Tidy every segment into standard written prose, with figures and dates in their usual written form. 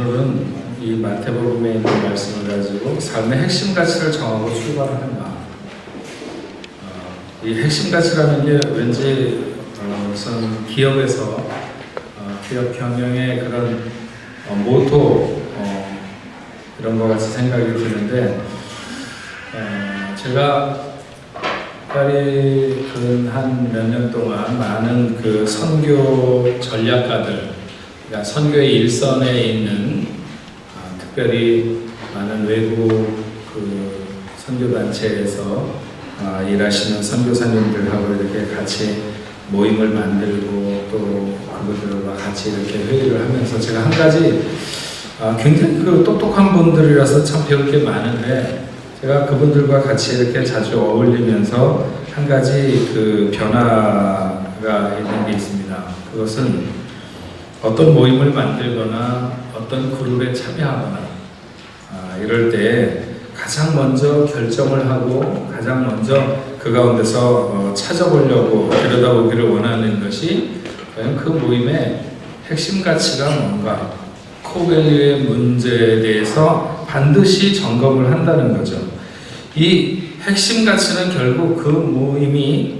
오늘은 이 마태복음에 있는 말씀을 가지고 삶의 핵심 가치를 정하고 출발하는 마음. 이 핵심 가치라는 게 왠지 우선 기업에서 기업 경영의 그런 모토 이런 것 같이 생각이 드는데 제가 특별히 한 몇 년 동안 많은 그 선교 전략가들, 그러니까 선교의 일선에 있는 특별히 많은 외국 그 선교단체에서 일하시는 선교사님들하고 이렇게 같이 모임을 만들고 또 그분들과 같이 이렇게 회의를 하면서 제가 한 가지 굉장히 그 똑똑한 분들이라서 참 배울 게 많은데 제가 그분들과 같이 이렇게 자주 어울리면서 한 가지 그 변화가 있는 게 있습니다. 그것은 어떤 모임을 만들거나 어떤 그룹에 참여하거나 이럴 때 가장 먼저 결정을 하고 가장 먼저 그 가운데서 찾아보려고 들여다보기를 원하는 것이 과연 그 모임의 핵심 가치가 뭔가 코밸류의 문제에 대해서 반드시 점검을 한다는 거죠. 이 핵심 가치는 결국 그 모임이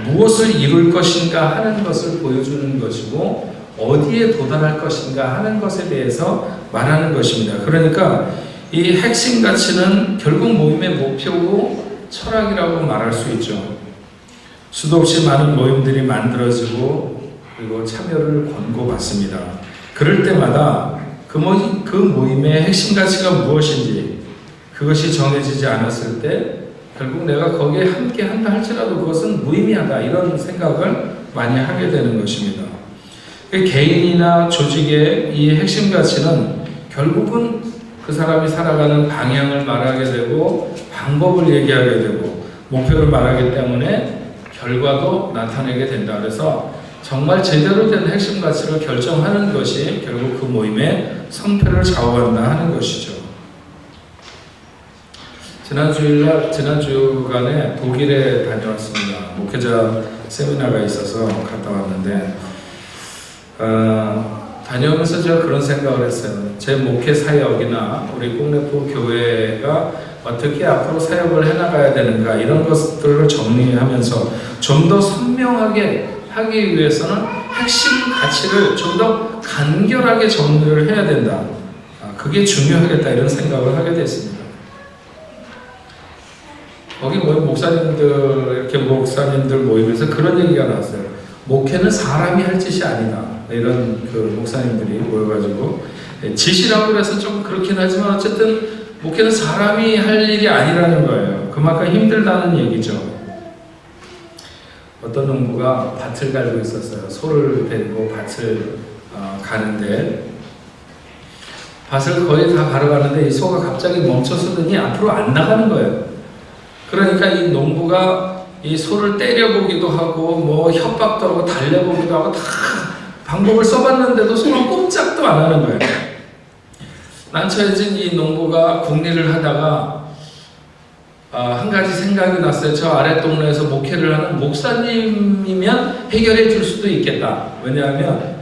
무엇을 이룰 것인가 하는 것을 보여주는 것이고 어디에 도달할 것인가 하는 것에 대해서 말하는 것입니다. 그러니까 이 핵심 가치는 결국 모임의 목표고 철학이라고 말할 수 있죠. 수도 없이 많은 모임들이 만들어지고 그리고 참여를 권고받습니다. 그럴 때마다 그 모임의 핵심 가치가 무엇인지 그것이 정해지지 않았을 때 결국 내가 거기에 함께 한다 할지라도 그것은 무의미하다 이런 생각을 많이 하게 되는 것입니다. 개인이나 조직의 이 핵심 가치는 결국은 그 사람이 살아가는 방향을 말하게 되고 방법을 얘기하게 되고 목표를 말하기 때문에 결과도 나타내게 된다. 그래서 정말 제대로 된 핵심 가치를 결정하는 것이 결국 그 모임의 성패를 좌우한다 하는 것이죠. 지난 주간에 독일에 다녀왔습니다. 목회자 세미나가 있어서 갔다 왔는데 다녀오면서 제가 그런 생각을 했어요. 제 목회 사역이나 우리 꼭내포 교회가 어떻게 앞으로 사역을 해나가야 되는가 이런 것들을 정리하면서 좀 더 선명하게 하기 위해서는 핵심 가치를 좀 더 간결하게 정리를 해야 된다. 그게 중요하겠다 이런 생각을 하게 됐습니다. 거기 목사님들 모임에서 그런 얘기가 나왔어요. 목회는 사람이 할 짓이 아니다. 이런 그 목사님들이 모여가지고 짓이라고 해서 좀 그렇긴 하지만 어쨌든 목회는 사람이 할 일이 아니라는 거예요. 그만큼 힘들다는 얘기죠. 어떤 농부가 밭을 갈고 있었어요. 소를 데리고 밭을 가는데 밭을 거의 다 가러가는데 이 소가 갑자기 멈춰서더니 앞으로 안 나가는 거예요. 그러니까 이 농부가 이 소를 때려보기도 하고 뭐 협박도 하고 달려보기도 하고 다 방법을 써봤는데도 소는 꼼짝도 안 하는 거예요. 난처해진 이 농부가 궁리를 하다가 한 가지 생각이 났어요. 저 아래 동네에서 목회를 하는 목사님이면 해결해 줄 수도 있겠다. 왜냐하면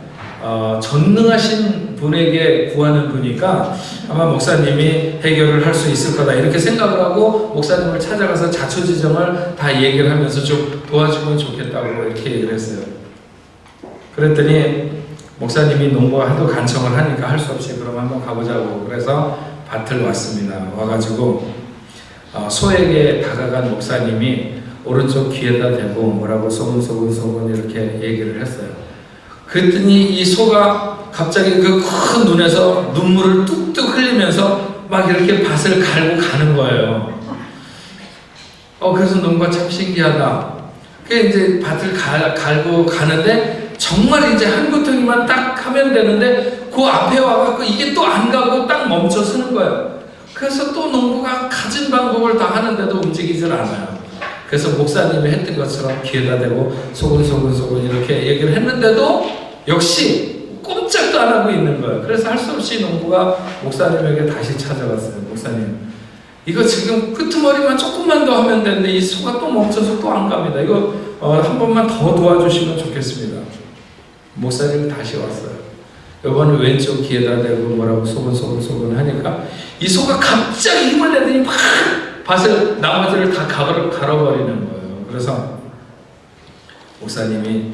전능하신 분에게 구하는 분이니까 아마 목사님이 해결을 할 수 있을 거다 이렇게 생각을 하고 목사님을 찾아가서 자초지정을 다 얘기를 하면서 좀 도와주면 좋겠다고 이렇게 얘기를 했어요. 그랬더니 목사님이 농부가 하도 간청을 하니까 할 수 없이 그럼 한번 가보자고 그래서 밭을 왔습니다. 와가지고 소에게 다가간 목사님이 오른쪽 귀에다 대고 뭐라고 소근소근 이렇게 얘기를 했어요. 그랬더니 이 소가 갑자기 그 큰 눈에서 눈물을 뚝뚝 흘리면서 막 이렇게 밭을 갈고 가는 거예요. 그래서 농부가 참 신기하다. 그게 이제 밭을 갈고 가는데 정말 이제 한 구덩이만 딱 하면 되는데 그 앞에 와갖고 이게 또 안 가고 딱 멈춰 서는 거예요. 그래서 또 농부가 가진 방법을 다 하는데도 움직이질 않아요. 그래서 목사님이 했던 것처럼 귀에다 대고 소근소근 이렇게 얘기를 했는데도 역시 꼼짝도 안 하고 있는 거예요. 그래서 할 수 없이 농부가 목사님에게 다시 찾아갔어요. 목사님, 이거 지금 끄트머리만 조금만 더 하면 되는데 이 소가 또 멈춰서 또 안 갑니다. 이거 한 번만 더 도와주시면 좋겠습니다. 목사님이 다시 왔어요. 요번에 왼쪽 귀에다 대고 뭐라고 소곤소곤 하니까 이 소가 갑자기 힘을 내더니 막 밭을 나머지를 다 갈아버리는 거예요. 그래서 목사님이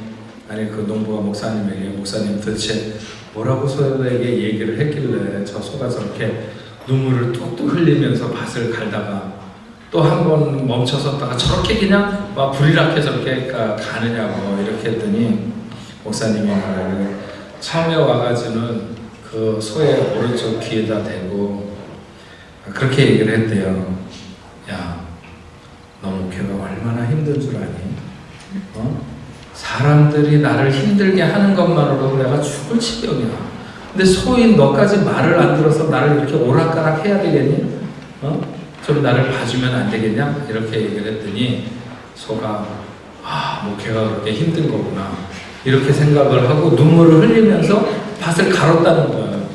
그 농부가 목사님에게 목사님 도대체 뭐라고 소에게 얘기를 했길래 저 소가 저렇게 눈물을 뚝뚝 흘리면서 밭을 갈다가 또 한 번 멈춰섰다가 저렇게 그냥 막 불이랗게 저렇게 가느냐고 이렇게 했더니 목사님이 말하기를 처음에 와가지고는 그 소의 오른쪽 귀에다 대고 그렇게 얘기를 했대요. 야, 너 목회가 얼마나 힘든 줄 아니? 사람들이 나를 힘들게 하는 것만으로도 내가 죽을 지경이야. 근데 소인 너까지 말을 안 들어서 나를 이렇게 오락가락 해야 되겠니? 좀 나를 봐주면 안 되겠냐? 이렇게 얘기를 했더니 소가 목회가 그렇게 힘든 거구나 이렇게 생각을 하고 눈물을 흘리면서 밭을 갈았다는 거예요.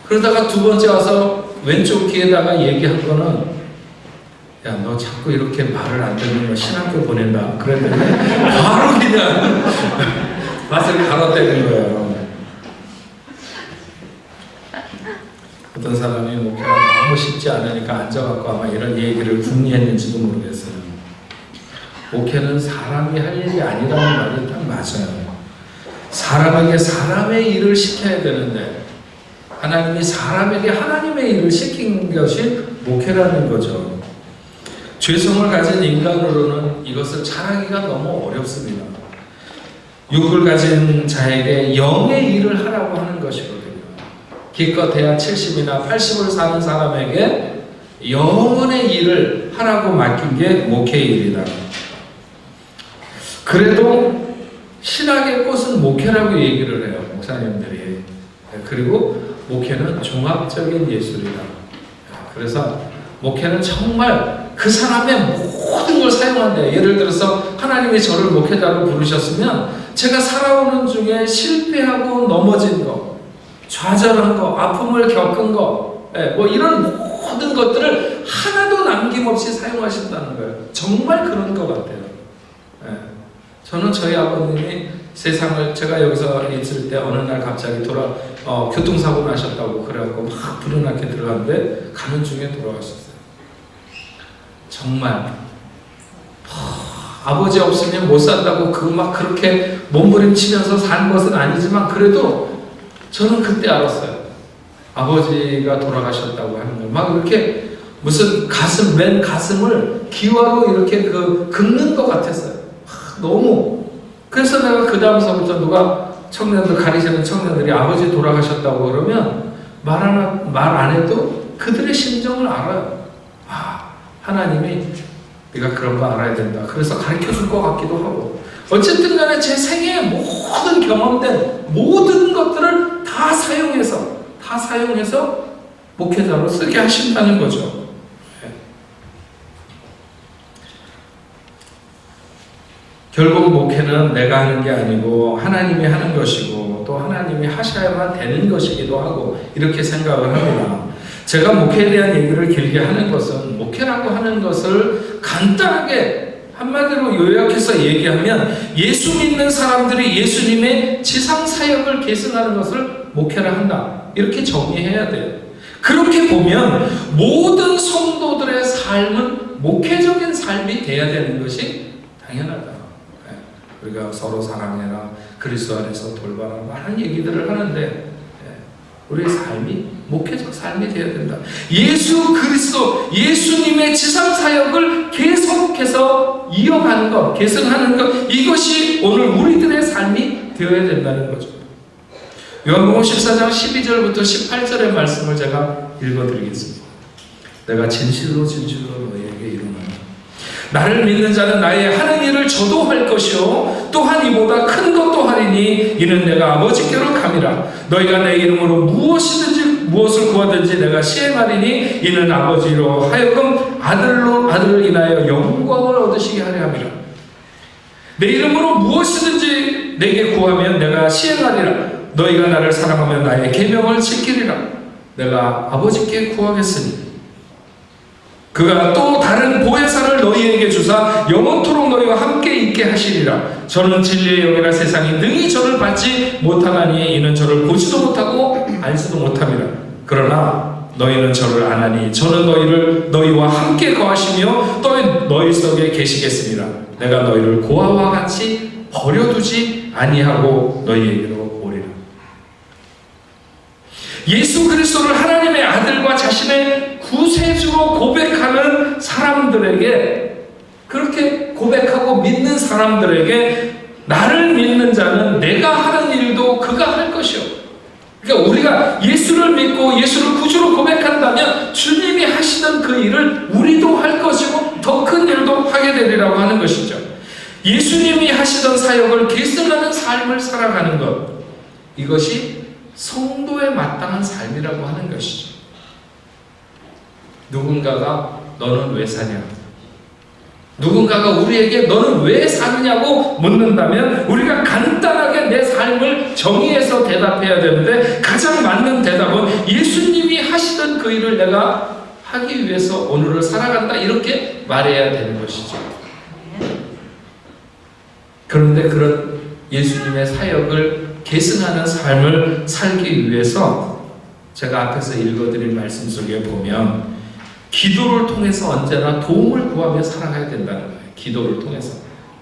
그러다가 두 번째 와서 왼쪽 귀에다가 얘기한 거는 야, 너 자꾸 이렇게 말을 안 듣는 거 신학교 보낸다. 그랬더니 바로 그냥 밭을 갈아대는 거예요. 어떤 사람이 목회가 너무 쉽지 않으니까 앉아갖고 아마 이런 얘기를 궁리했는지도 모르겠어요. 목회는 사람이 할 일이 아니라는 말이 딱 맞아요. 사람에게 사람의 일을 시켜야 되는데 하나님이 사람에게 하나님의 일을 시킨 것이 목회라는 거죠. 죄성을 가진 인간으로는 이것을 잘하기가 너무 어렵습니다. 육을 가진 자에게 영의 일을 하라고 하는 것이거든요. 기껏해야 70이나 80을 사는 사람에게 영혼의 일을 하라고 맡긴 게 목회의 일이다. 그래도 신학의 꽃은 목회라고 얘기를 해요, 목사님들이. 그리고 목회는 종합적인 예술이다. 그래서 목회는 정말 그 사람의 모든 걸 사용한대요. 예를 들어서 하나님이 저를 목회자로 부르셨으면 제가 살아오는 중에 실패하고 넘어진 거, 좌절한 거, 아픔을 겪은 거, 뭐 이런 모든 것들을 하나도 남김없이 사용하신다는 거예요. 정말 그런 것 같아요. 저는 저희 아버님이 세상을, 제가 여기서 있을 때 어느 날 갑자기 교통사고 나셨다고 그래갖고 막 불어나게 들어갔는데 가는 중에 돌아가셨어요. 정말 아버지 없으면 못 산다고 막 그렇게 몸부림치면서 산 것은 아니지만 그래도 저는 그때 알았어요. 아버지가 돌아가셨다고 하는 걸 막 이렇게 무슨 맨 가슴을 기와로 이렇게 긁는 것 같았어요. 너무. 그래서 내가 그 다음서부터 누가 청년들 가리시는 청년들이 아버지 돌아가셨다고 그러면 말 안 해도 그들의 심정을 알아요. 하나님이 네가 그런 거 알아야 된다. 그래서 가르쳐 줄 것 같기도 하고. 어쨌든 간에 제 생애에 모든 경험된 모든 것들을 다 사용해서 목회자로 쓰게 하신다는 거죠. 결국 목회는 내가 하는 게 아니고 하나님이 하는 것이고 또 하나님이 하셔야만 되는 것이기도 하고 이렇게 생각을 합니다. 제가 목회에 대한 얘기를 길게 하는 것은 목회라고 하는 것을 간단하게 한마디로 요약해서 얘기하면 예수 믿는 사람들이 예수님의 지상 사역을 계승하는 것을 목회라 한다. 이렇게 정의해야 돼요. 그렇게 보면 모든 성도들의 삶은 목회적인 삶이 돼야 되는 것이 당연하다. 우리가 서로 사랑해라, 그리스도 안에서 돌봐라 많은 얘기들을 하는데 우리의 삶이 목회적 삶이 되어야 된다. 예수 그리스도 예수님의 지상 사역을 계속해서 이어가는 것, 계승하는 것, 이것이 오늘 우리들의 삶이 되어야 된다는 거죠. 요한복음 14장 12절부터 18절의 말씀을 제가 읽어드리겠습니다. 내가 진실로 너희에게 이르노니 나를 믿는 자는 나의 하는 일을 저도 할 것이요 또한 이보다 큰 것도 하리니 이는 내가 아버지께로 감이라. 너희가 내 이름으로 무엇을 구하든지 내가 시행하리니 이는 아버지로 하여금 아들을 인하여 영광을 얻으시게 하려 함이라. 내 이름으로 무엇이든지 내게 구하면 내가 시행하리라. 너희가 나를 사랑하면 나의 계명을 지키리라. 내가 아버지께 구하겠으니 그가 또 다른 보혜사를 너희에게 주사 영원토록 너희와 함께 있게 하시리라. 저는 진리의 영이라 세상이 능히 저를 받지 못하나니 이는 저를 보지도 못하고 너희는 저를 아나니 저는 너희와 함께 거하시며 또 너희 속에 계시겠습니다. 내가 너희를 고아와 같이 버려두지 아니하고 너희에게로 오리라. 예수 그리스도를 하나님의 아들과 자신의 구세주로 고백하는 사람들에게, 그렇게 고백하고 믿는 사람들에게 나를 믿는 자는 내가 하는 일도 그가 할 것이요. 그러니까 우리가 예수를 믿고 예수를 구주로 고백한다면 주님이 하시던 그 일을 우리도 할 것이고 더 큰 일도 하게 되리라고 하는 것이죠. 예수님이 하시던 사역을 계승하는 삶을 살아가는 것, 이것이 성도에 마땅한 삶이라고 하는 것이죠. 누군가가 너는 왜 사냐? 누군가가 우리에게 너는 왜 사느냐고 묻는다면 우리가 간단하게 내 삶을 정의해서 대답해야 되는데, 가장 맞는 대답은 예수님이 하시던 그 일을 내가 하기 위해서 오늘을 살아간다, 이렇게 말해야 되는 것이죠. 그런데 그런 예수님의 사역을 계승하는 삶을 살기 위해서 제가 앞에서 읽어드린 말씀 속에 보면 기도를 통해서 언제나 도움을 구하며 살아가야 된다는 거예요. 기도를 통해서.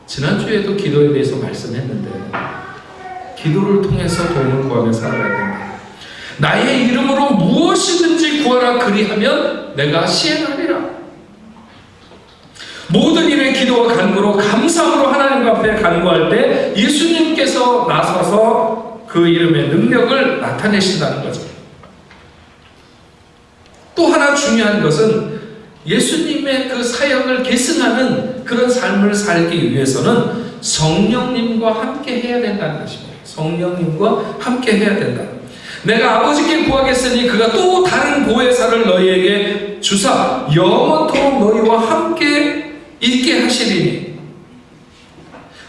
지난주에도 기도에 대해서 말씀했는데 기도를 통해서 도움을 구하며 살아가야 된다. 나의 이름으로 무엇이든지 구하라 그리하면 내가 시행하리라. 모든 일의 기도와 간구로 감사함으로 하나님 앞에 간구할 때 예수님께서 나서서 그 이름의 능력을 나타내신다는 거죠. 또 하나 중요한 것은 예수님의 그 사역을 계승하는 그런 삶을 살기 위해서는 성령님과 함께 해야 된다는 것입니다. 성령님과 함께 해야 된다. 내가 아버지께 구하겠으니 그가 또 다른 보혜사를 너희에게 주사 영원토록 너희와 함께 있게 하시리니.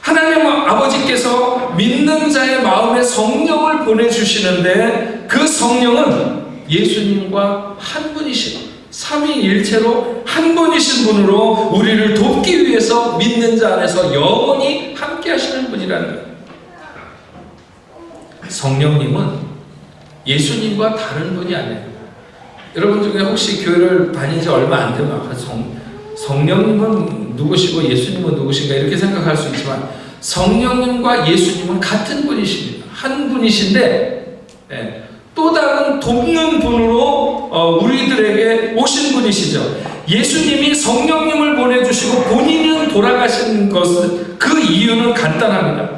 하나님 아버지께서 믿는 자의 마음에 성령을 보내주시는데 그 성령은 예수님과 한 분이신, 삼위일체로 한 분이신 분으로 우리를 돕기 위해서 믿는 자 안에서 영원히 함께 하시는 분이라는 거예요. 성령님은 예수님과 다른 분이 아니에요. 여러분 중에 혹시 교회를 다닌 지 얼마 안 되면 성령님은 누구시고 예수님은 누구신가 이렇게 생각할 수 있지만 성령님과 예수님은 같은 분이십니다. 한 분이신데 또 다른 돕는 분으로 우리들에게 오신 분이시죠. 예수님이 성령님을 보내주시고 본인은 돌아가신 것은 그 이유는 간단합니다.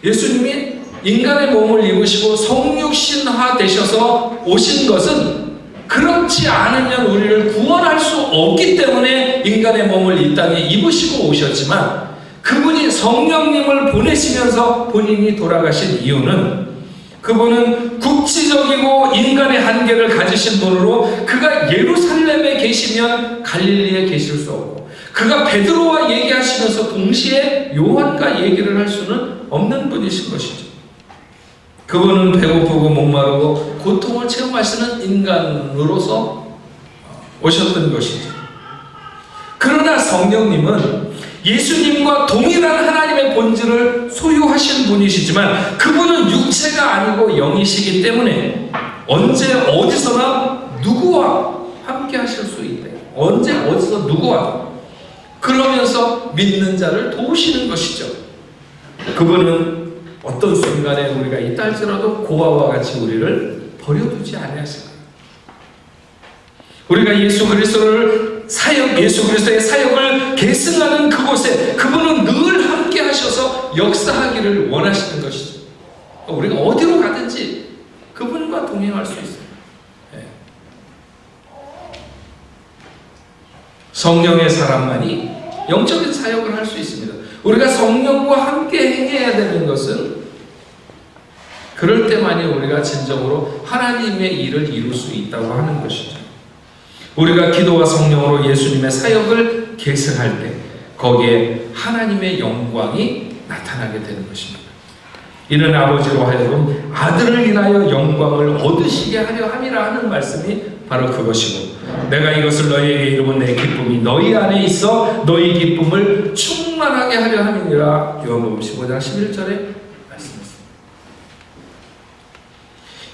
예수님이 인간의 몸을 입으시고 성육신화 되셔서 오신 것은 그렇지 않으면 우리를 구원할 수 없기 때문에 인간의 몸을 이 땅에 입으시고 오셨지만, 그분이 성령님을 보내시면서 본인이 돌아가신 이유는 그분은 국지적이고 인간의 한계를 가지신 분으로 그가 예루살렘에 계시면 갈릴리에 계실 수 없고, 그가 베드로와 얘기하시면서 동시에 요한과 얘기를 할 수는 없는 분이신 것이죠. 그분은 배고프고 목마르고 고통을 체험하시는 인간으로서 오셨던 것이죠. 그러나 성령님은 예수님과 동일한 하나님의 본질을 소유하신 분이시지만 그분은 육체가 아니고 영이시기 때문에 언제 어디서나 누구와 함께 하실 수 있대요. 언제 어디서 누구와. 그러면서 믿는 자를 도우시는 것이죠. 그분은 어떤 순간에 우리가 있다 할지라도 고아와 같이 우리를 버려두지 아니하시고, 우리가 예수 그리스도의 사역을 계승하는 그곳에 그분은 늘 함께 하셔서 역사하기를 원하시는 것이죠. 우리가 어디로 가든지 그분과 동행할 수 있어요. 성령의 사람만이 영적인 사역을 할 수 있습니다. 우리가 성령과 함께 행해야 되는 것은 그럴 때만이 우리가 진정으로 하나님의 일을 이룰 수 있다고 하는 것이죠. 우리가 기도와 성령으로 예수님의 사역을 계승할 때 거기에 하나님의 영광이 나타나게 되는 것입니다. 이는 아버지로 하여금 아들을 인하여 영광을 얻으시게 하려 함이라 하는 말씀이 바로 그것이고, 내가 이것을 너희에게 이루면 내 기쁨이 너희 안에 있어 너희 기쁨을 충만하게 하려 함이니라. 요한복음 15장 11절에 말씀했습니다.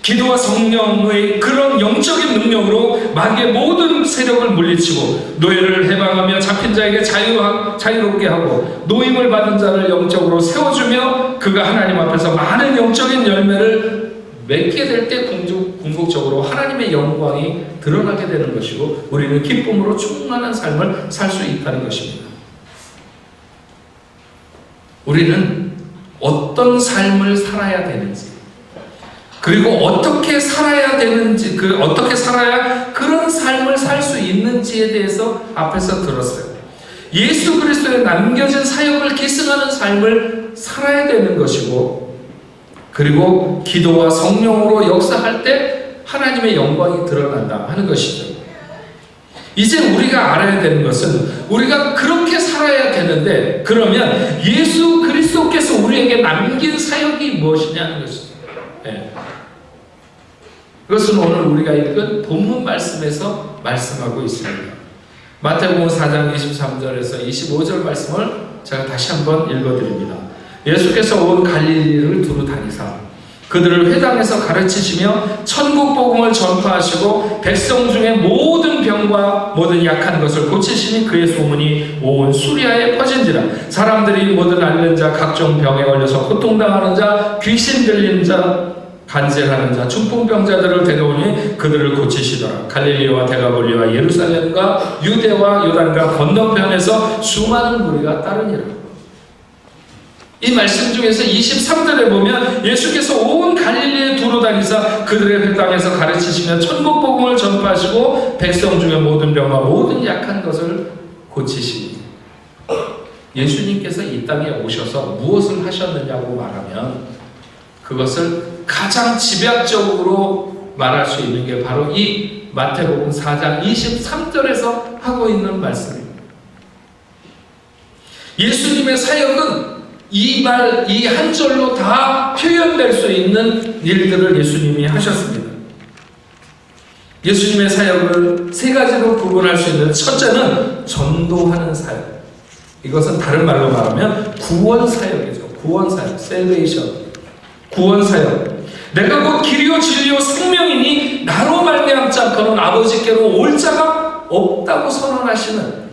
기도와 성령의 그런 영적인 능력으로 마귀의 모든 세력을 물리치고 노예를 해방하며 잡힌 자에게 자유롭게 하고 노임을 받은 자를 영적으로 세워주며 그가 하나님 앞에서 많은 영적인 열매를 맺게 될 때 궁극적으로 하나님의 영광이 드러나게 되는 것이고 우리는 기쁨으로 충만한 삶을 살 수 있다는 것입니다. 우리는 어떤 삶을 살아야 되는지, 그리고 어떻게 살아야 되는지, 어떻게 살아야 그런 삶을 살 수 있는지에 대해서 앞에서 들었어요. 예수 그리스도의 남겨진 사역을 계승하는 삶을 살아야 되는 것이고, 그리고 기도와 성령으로 역사할 때 하나님의 영광이 드러난다 하는 것이죠. 이제 우리가 알아야 되는 것은 우리가 그렇게 살아야 되는데, 그러면 예수 그리스도께서 우리에게 남긴 사역이 무엇이냐 하는 것이죠. 네. 그것은 오늘 우리가 읽은 본문 말씀에서 말씀하고 있습니다. 마태복음 4장 23절에서 25절 말씀을 제가 다시 한번 읽어드립니다. 예수께서 온 갈릴리를 두루 다니사 그들을 회당에서 가르치시며 천국 복음을 전파하시고 백성 중에 모든 병과 모든 약한 것을 고치시니 그의 소문이 온 수리아에 퍼진지라. 사람들이 모든 앓는 자, 각종 병에 걸려서 고통당하는 자, 귀신 들린 자, 간질하는 자, 중풍병자들을 데려오니 그들을 고치시더라. 갈릴리와 데가볼리와 예루살렘과 유대와 요단과 건너편에서 수많은 무리가 따르니라. 이 말씀 중에서 23절에 보면 예수께서 온 갈릴리에 두루 다니사 그들의 회당에서 가르치시며 천국 복음을 전파하시고 백성 중에 모든 병과 모든 약한 것을 고치시니, 예수님께서 이 땅에 오셔서 무엇을 하셨느냐고 말하면 그것을 가장 집약적으로 말할 수 있는 게 바로 이 마태복음 4장 23절에서 하고 있는 말씀입니다. 예수님의 사역은 이 한 절로 다 표현될 수 있는 일들을 예수님이 하셨습니다. 예수님의 사역을 세 가지로 구분할 수 있는, 첫째는 전도하는 사역. 이것은 다른 말로 말하면 구원 사역이죠. 구원 사역, 셀베이션. 구원 사역. 내가 곧 길이요 진리요 생명이니 나로 말미암지 않고는 아버지께로 올 자가 없다고 선언하시는,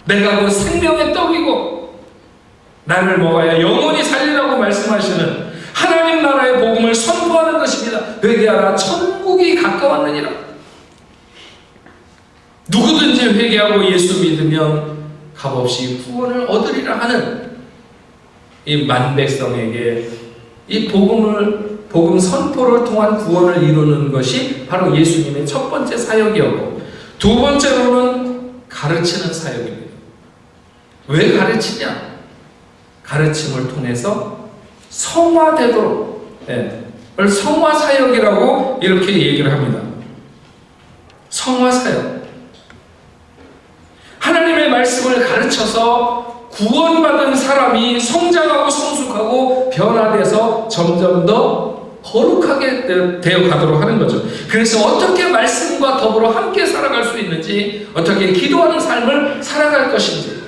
내가 곧 생명의 떡이고 나를 먹어야 영원히 살리라고 말씀하시는 하나님 나라의 복음을 선포하는 것입니다. 회개하라, 천국이 가까웠느니라. 누구든지 회개하고 예수 믿으면 값없이 구원을 얻으리라 하는 이 만백성에게 이 복음 선포를 통한 구원을 이루는 것이 바로 예수님의 첫 번째 사역이었고, 두 번째로는 가르치는 사역입니다. 왜 가르치냐? 가르침을 통해서 성화되도록, 성화 사역이라고 이렇게 얘기를 합니다. 성화 사역. 하나님의 말씀을 가르쳐서 구원받은 사람이 성장하고 성숙하고 변화돼서 점점 더 거룩하게 되어 가도록 하는 거죠. 그래서 어떻게 말씀과 더불어 함께 살아갈 수 있는지, 어떻게 기도하는 삶을 살아갈 것인지,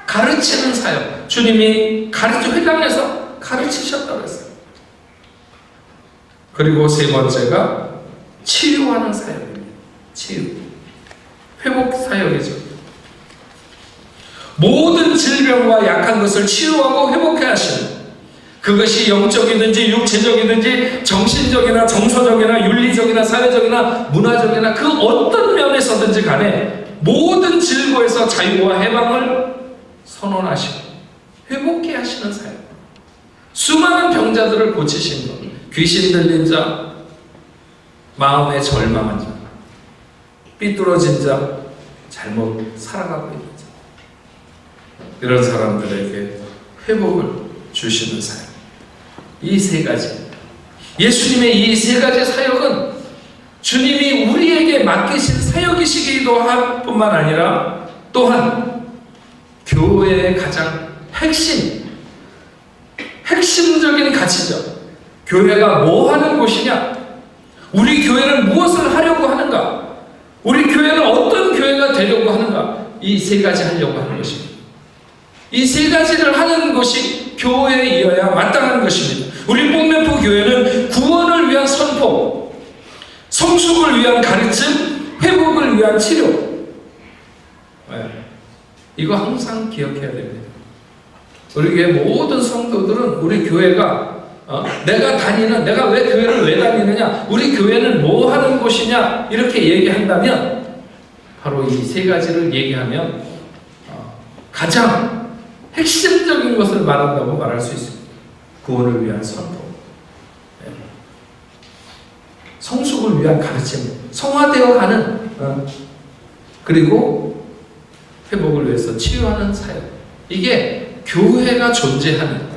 가르치는 사역. 주님이 회당에서 가르치셨다고 했어요. 그리고 세 번째가 치유하는 사역입니다. 치유. 회복 사역이죠. 모든 질병과 약한 것을 치유하고 회복해 하시는, 그것이 영적이든지 육체적이든지 정신적이나 정서적이나 윤리적이나 사회적이나 문화적이나 그 어떤 면에서든지 간에 모든 질고에서 자유와 해방을 선언하시고 회복해 하시는 사역. 수많은 병자들을 고치신 것, 귀신 들린 자, 마음에 절망한 자, 삐뚤어진 자, 잘못 살아가고 있는 자, 이런 사람들에게 회복을 주시는 사역. 이 세 가지, 예수님의 이 세 가지 사역은 주님이 우리에게 맡기신 사역이시기도 할 뿐만 아니라 또한 교회의 가장 핵심적인 가치죠. 교회가 뭐 하는 곳이냐? 우리 교회는 무엇을 하려고 하는가? 우리 교회는 어떤 교회가 되려고 하는가? 이 세 가지 하려고 하는 것입니다. 이 세 가지를 하는 것이 교회이어야 마땅한 것입니다. 우리 뽕면포 교회는 성숙을 위한 가르침, 회복을 위한 치료. 네. 이거 항상 기억해야 됩니다. 우리 교회 모든 성도들은 우리 교회가 내가 왜 교회를 왜 다니느냐, 우리 교회는 뭐 하는 곳이냐 이렇게 얘기한다면 바로 이 세 가지를 얘기하면 가장 핵심적인 것을 말한다고 말할 수 있습니다. 구원을 위한 선포, 성숙을 위한 가르침, 성화되어가는 그리고 회복을 위해서 치유하는 사역. 이게 교회가 존재하는,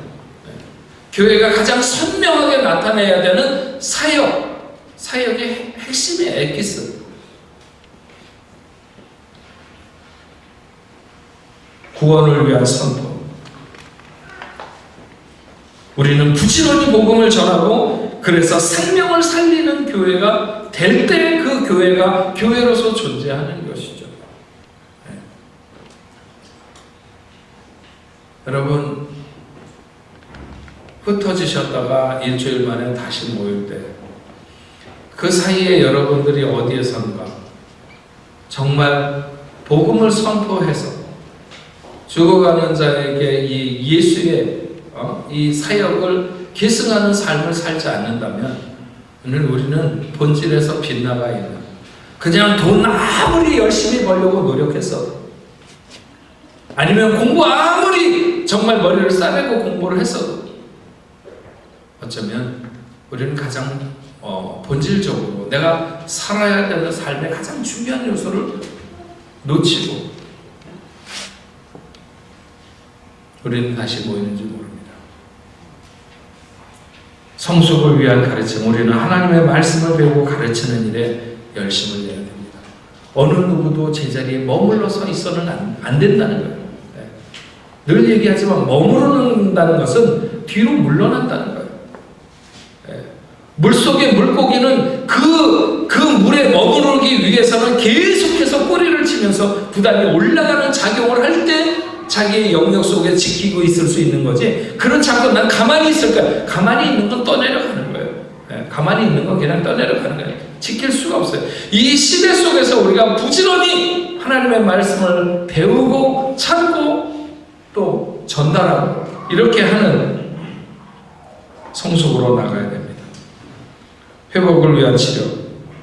교회가 가장 선명하게 나타내야 되는 사역의 핵심의 엑기스. 구원을 위한 선포. 우리는 부지런히 복음을 전하고 그래서 생명을 살리는 교회가 될 때 그 교회가 교회로서 존재하는 것이죠. 네. 여러분, 흩어지셨다가 일주일 만에 다시 모일 때 그 사이에 여러분들이 어디에선가 정말 복음을 선포해서 죽어가는 자에게 이 예수의 이 사역을 계승하는 삶을 살지 않는다면 오늘 우리는 본질에서 빗나가 있는, 그냥 돈 아무리 열심히 벌려고 노력했어도, 아니면 공부 아무리 정말 머리를 싸매고 공부를 했어도 어쩌면 우리는 가장 본질적으로 내가 살아야 되는 삶의 가장 중요한 요소를 놓치고 우리는 다시 모이는지 모릅니다. 성숙을 위한 가르침, 우리는 하나님의 말씀을 배우고 가르치는 일에 열심을 내야 됩니다. 어느 누구도 제자리에 머물러 서 있어는 안 된다는 거예요. 네. 늘 얘기하지만 머무른다는 것은 뒤로 물러난다는 거예요. 네. 물속의 물고기는 그 물에 머무르기 위해서는 계속해서 꼬리를 치면서 부단히 올라가는 작용을 할 때 자기의 영역 속에 지키고 있을 수 있는 거지, 그렇지 않고 난 가만히 있을 거야. 가만히 있는 건 떠내려가는 거예요. 네, 가만히 있는 건 그냥 떠내려가는 거예요. 지킬 수가 없어요. 이 시대 속에서 우리가 부지런히 하나님의 말씀을 배우고 찾고 또 전달하고 이렇게 하는 성숙으로 나가야 됩니다. 회복을 위한 치료,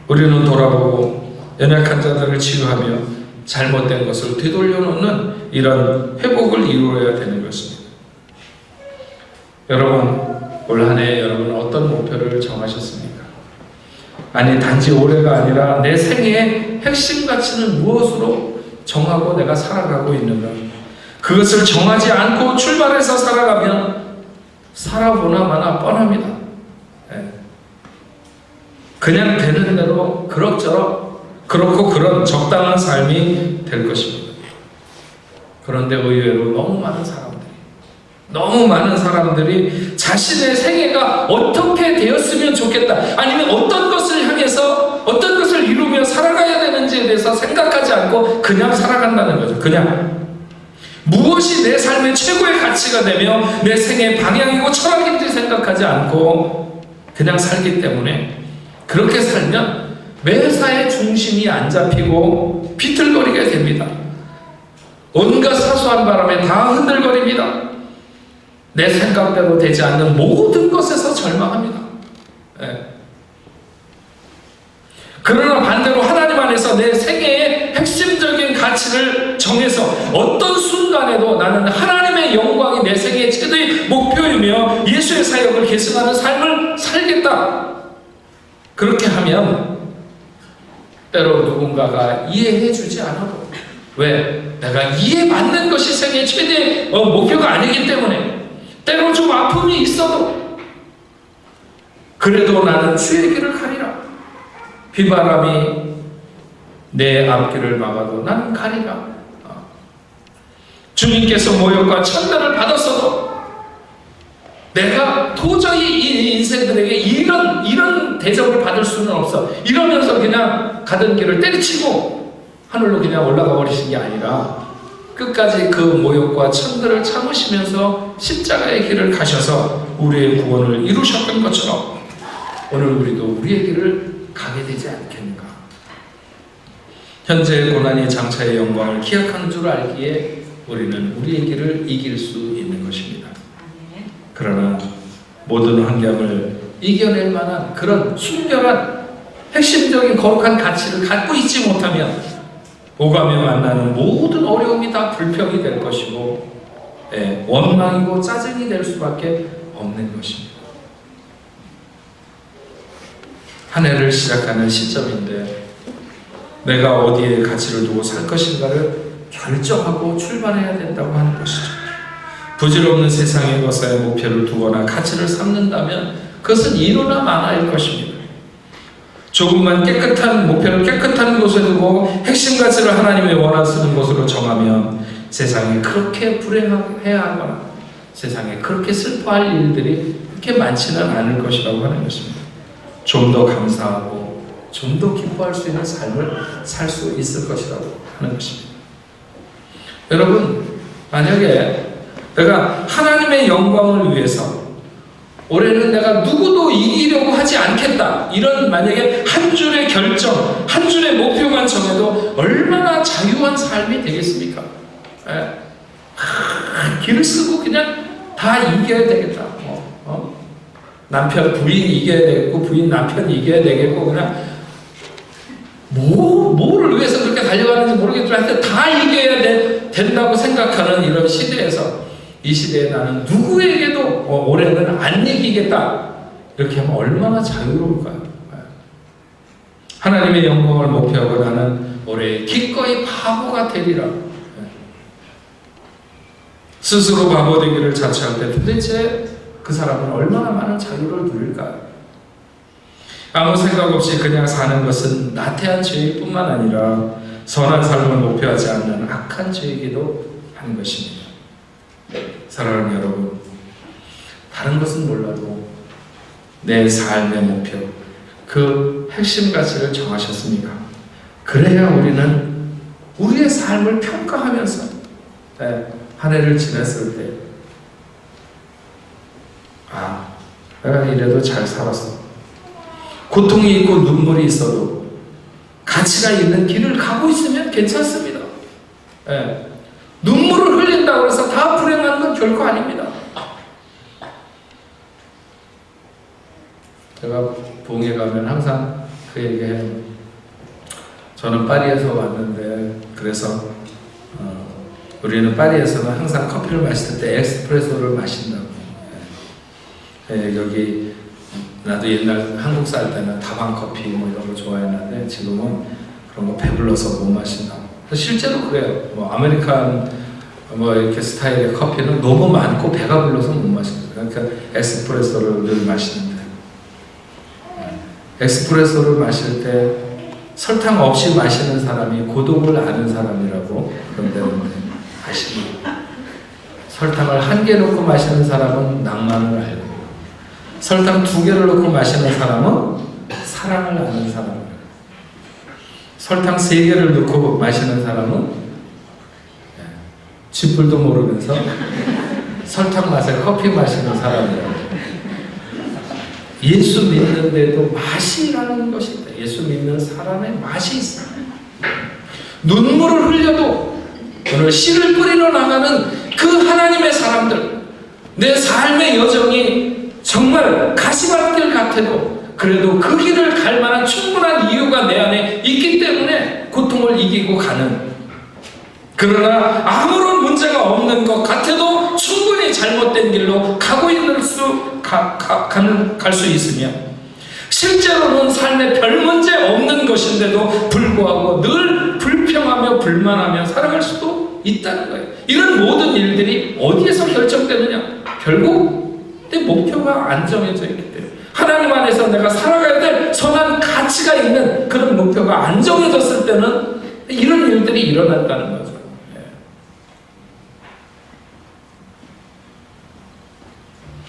우리는 돌아보고 연약한 자들을 치유하며 잘못된 것을 되돌려놓는 이런 회복을 이루어야 되는 것입니다. 여러분, 올 한 해 여러분 어떤 목표를 정하셨습니까? 아니, 단지 올해가 아니라 내 생애의 핵심 가치는 무엇으로 정하고 내가 살아가고 있는가? 그것을 정하지 않고 출발해서 살아가면 살아보나 마나 뻔합니다. 네. 그냥 되는 대로 그럭저럭 그렇고 그런 적당한 삶이 될 것입니다. 그런데 의외로 너무 많은 사람들이 자신의 생애가 어떻게 되었으면 좋겠다, 아니면 어떤 것을 향해서 어떤 것을 이루며 살아가야 되는지에 대해서 생각하지 않고 그냥 살아간다는 거죠. 그냥 무엇이 내 삶의 최고의 가치가 되며 내 생애의 방향이고 철학인지 생각하지 않고 그냥 살기 때문에, 그렇게 살면 매사에 중심이 안 잡히고 비틀거리게 됩니다. 온갖 사소한 바람에 다 흔들거립니다. 내 생각대로 되지 않는 모든 것에서 절망합니다. 네. 그러나 반대로 하나님 안에서 내 생애의 핵심적인 가치를 정해서 어떤 순간에도 나는 하나님의 영광이 내 생애의 최대의 목표이며 예수의 사역을 계승하는 삶을 살겠다. 그렇게 하면 때로 누군가가 이해해 주지 않아도, 왜? 내가 이해받는 것이 생애의 최대의 목표가 아니기 때문에, 때로 좀 아픔이 있어도 그래도 나는 주의 길을 가리라. 비바람이 내 앞길을 막아도 나는 가리라. 주님께서 모욕과 천대를 받았어도 내가 도저히 이 인생들에게 이런 대접을 받을 수는 없어, 이러면서 그냥 가던 길을 때려치고 하늘로 그냥 올라가 버리신 게 아니라 끝까지 그 모욕과 천대를 참으시면서 십자가의 길을 가셔서 우리의 구원을 이루셨던 것처럼 오늘 우리도 우리의 길을 가야 가게 되지 않겠는가? 현재의 고난이 장차의 영광을 기약하는 줄 알기에 우리는 우리의 길을 이길 수 있는 것입니다. 그러나 모든 환경을 이겨낼 만한 그런 순결한 핵심적인 거룩한 가치를 갖고 있지 못하면 오가며 만나는 모든 어려움이 다 불평이 될 것이고 원망이고 짜증이 될 수밖에 없는 것입니다. 한 해를 시작하는 시점인데 내가 어디에 가치를 두고 살 것인가를 결정하고 출발해야 된다고 하는 것이죠. 부질없는 세상의 것에 목표를 두거나 가치를 삼는다면 그것은 이로나 마나일 것입니다. 조금만 깨끗한 목표를 깨끗한 곳에 두고 핵심 가치를 하나님의 원하시는 곳으로 정하면 세상에 그렇게 불행해야 하거나 세상에 그렇게 슬퍼할 일들이 그렇게 많지는 않을 것이라고 하는 것입니다. 좀 더 감사하고 좀 더 기뻐할 수 있는 삶을 살 수 있을 것이라고 하는 것입니다. 여러분, 만약에 내가 하나님의 영광을 위해서 올해는 내가 누구도 이기려고 하지 않겠다, 이런 만약에 한 줄의 결정, 한 줄의 목표만 정해도 얼마나 자유한 삶이 되겠습니까? 길을 쓰고 그냥 다 이겨야 되겠다. 남편 부인이 이겨야 되겠고 부인 남편이 이겨야 되겠고 그냥 뭐를 위해서 그렇게 달려가는지 모르겠지만 하여튼 다 이겨야 된다고 생각하는 이런 시대에서 이 시대에 나는 누구에게도 올해는 안 이기겠다 이렇게 하면 얼마나 자유로울까요? 하나님의 영광을 목표하고 나는 올해 기꺼이 바보가 되리라. 스스로 바보 되기를 자처할 때 도대체 그 사람은 얼마나 많은 자유를 누릴까요? 아무 생각 없이 그냥 사는 것은 나태한 죄일 뿐만 아니라 선한 삶을 목표하지 않는 악한 죄이기도 하는 것입니다. 사랑하는 여러분, 다른 것은 몰라도 내 삶의 목표, 그 핵심 가치를 정하셨습니까? 그래야 우리는 우리의 삶을 평가하면서 한 해를 지냈을 때 내가 이래도 잘 살았어. 고통이 있고 눈물이 있어도 가치가 있는 길을 가고 있으면 괜찮습니다. 눈물을 흘린다고 해서 다 불행한 건 결코 아닙니다. 제가 부흥회 가면 항상 그 얘기해요. 저는 파리에서 왔는데 그래서 우리는 파리에서는 항상 커피를 마실 때 에스프레소를 마신다고. 여기 나도 옛날 한국 살 때는 다방 커피 뭐 이런 거 좋아했는데 지금은 그런 거 배불러서 못 마신다고. 실제로 그래요. 뭐 아메리칸 뭐 이렇게 스타일의 커피는 너무 많고 배가 불러서 못 마시는 거예요. 그러니까 에스프레소를 늘 마시는데 에스프레소를 마실 때 설탕 없이 마시는 사람이 고독을 아는 사람이라고 그런다는데 아십니까? 설탕을 1개 넣고 마시는 사람은 낭만을 알고 설탕 2개를 넣고 마시는 사람은 사랑을 아는 사람이에요. 설탕 3개를 넣고 마시는 사람은 쥐뿔도 모르면서 설탕 맛에 커피 마시는 사람이에요. 예수 믿는데도 맛이라는 것이 있다. 예수 믿는 사람의 맛이 있어요. 눈물을 흘려도 오늘 씨를 뿌리러 나가는 그 하나님의 사람들, 내 삶의 여정이 정말 가시밭길 같아도 그래도 그 길을 갈 만한 충분한 이유가 내 안에 있기 때문에 고통을 이기고 가는, 그러나 아무런 문제가 없는 것 같아도 충분히 잘못된 길로 가고 있는 갈 수 있으며 실제로는 삶에 별 문제 없는 것인데도 불구하고 늘 불평하며 불만하며 살아갈 수도 있다는 거예요. 이런 모든 일들이 어디에서 결정되느냐? 결국 내 목표가 안 정해져 있기 때문에 하나님 안에서 내가 살아가야 될 선한 가치가 있는 그런 목표가 안 정해졌을 때는 이런 일들이 일어난다는 거죠.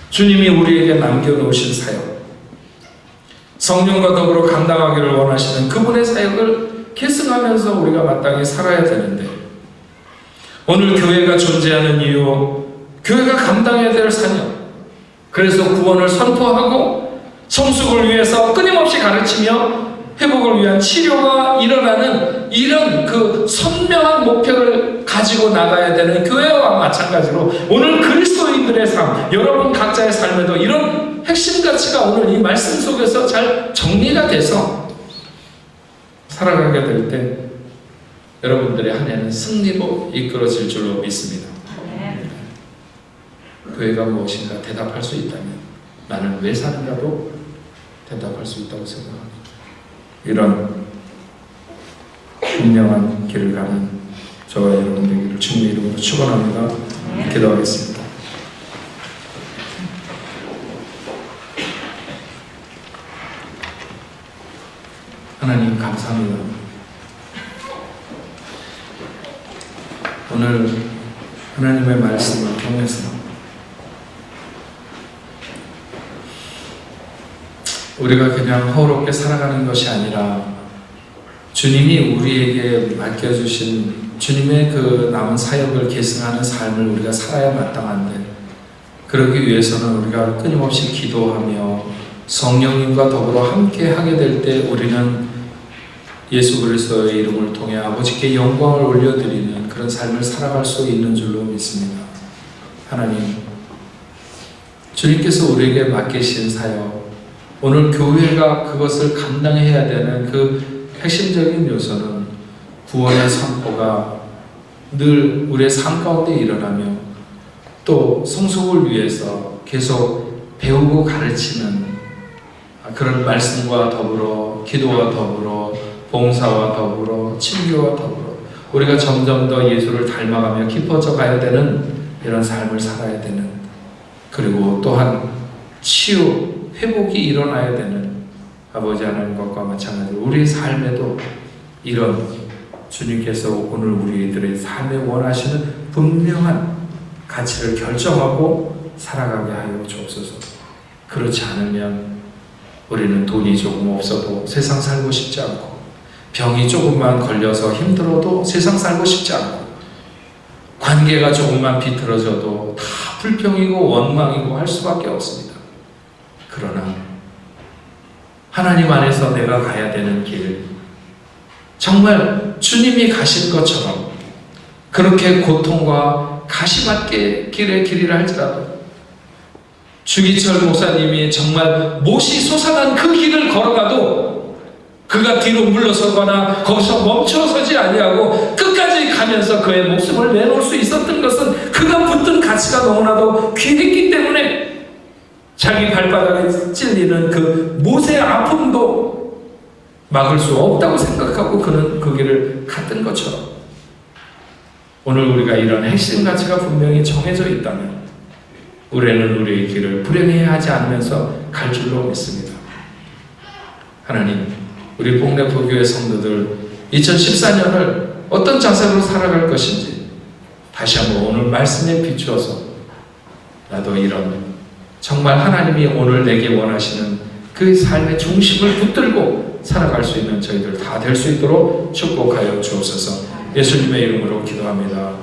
주님이 우리에게 남겨놓으신 사역, 성령과 더불어 감당하기를 원하시는 그분의 사역을 계승하면서 우리가 마땅히 살아야 되는데 오늘 교회가 존재하는 이유, 교회가 감당해야 될 사역, 그래서 구원을 선포하고 성숙을 위해서 끊임없이 가르치며 회복을 위한 치료가 일어나는 이런 그 선명한 목표를 가지고 나가야 되는 교회와 마찬가지로 오늘 그리스도인들의 삶, 여러분 각자의 삶에도 이런 핵심 가치가 오늘 이 말씀 속에서 잘 정리가 돼서 살아가게 될 때 여러분들의 한 해는 승리로 이끌어질 줄로 믿습니다. 교회가 무엇인가 대답할 수 있다면 나는 왜 사는가도 대답할 수 있다고 생각합니다. 이런 분명한 길을 가는 저와 여러분 되기를 주님의 이름으로 축원합니다. 기도하겠습니다. 하나님 감사합니다. 오늘 하나님의 말씀을 통해서 우리가 그냥 허우롭게 살아가는 것이 아니라 주님이 우리에게 맡겨주신 주님의 그 남은 사역을 계승하는 삶을 우리가 살아야 마땅한데, 그러기 위해서는 우리가 끊임없이 기도하며 성령님과 더불어 함께 하게 될 때 우리는 예수 그리스도의 이름을 통해 아버지께 영광을 올려드리는 그런 삶을 살아갈 수 있는 줄로 믿습니다. 하나님, 주님께서 우리에게 맡기신 사역, 오늘 교회가 그것을 감당해야 되는 그 핵심적인 요소는 구원의 선포가 늘 우리의 삶 가운데 일어나며 또 성숙을 위해서 계속 배우고 가르치는 그런 말씀과 더불어 기도와 더불어 봉사와 더불어 친교와 더불어 우리가 점점 더 예수를 닮아가며 깊어져 가야 되는 이런 삶을 살아야 되는, 그리고 또한 치유 회복이 일어나야 되는 아버지 하나님 것과 마찬가지로 우리의 삶에도 이런 주님께서 오늘 우리들의 삶에 원하시는 분명한 가치를 결정하고 살아가게 하여 주옵소서. 그렇지 않으면 우리는 돈이 조금 없어도 세상 살고 싶지 않고, 병이 조금만 걸려서 힘들어도 세상 살고 싶지 않고, 관계가 조금만 비틀어져도 다 불평이고 원망이고 할 수밖에 없습니다. 그러나 하나님 안에서 내가 가야 되는 길, 정말 주님이 가신 것처럼 그렇게 고통과 가시밭길 길의 길이라 할지라도 주기철 목사님이 정말 못이 솟아난 그 길을 걸어가도 그가 뒤로 물러서거나 거기서 멈춰서지 아니하고 끝까지 가면서 그의 목숨을 내놓을 수 있었던 것은 그가 붙든 가치가 너무나도 귀했기 때문에 자기 발바닥에 찔리는 그 못의 아픔도 막을 수 없다고 생각하고 그는 그 길을 갔던 것처럼 오늘 우리가 이런 핵심 가치가 분명히 정해져 있다면 우리는 우리의 길을 불행해하지 않으면서 갈 줄로 믿습니다. 하나님, 우리 복래포교회 성도들 2014년을 어떤 자세로 살아갈 것인지 다시 한번 오늘 말씀에 비추어서 나도 이런 정말 하나님이 오늘 내게 원하시는 그 삶의 중심을 붙들고 살아갈 수 있는 저희들 다 될 수 있도록 축복하여 주옵소서. 예수님의 이름으로 기도합니다.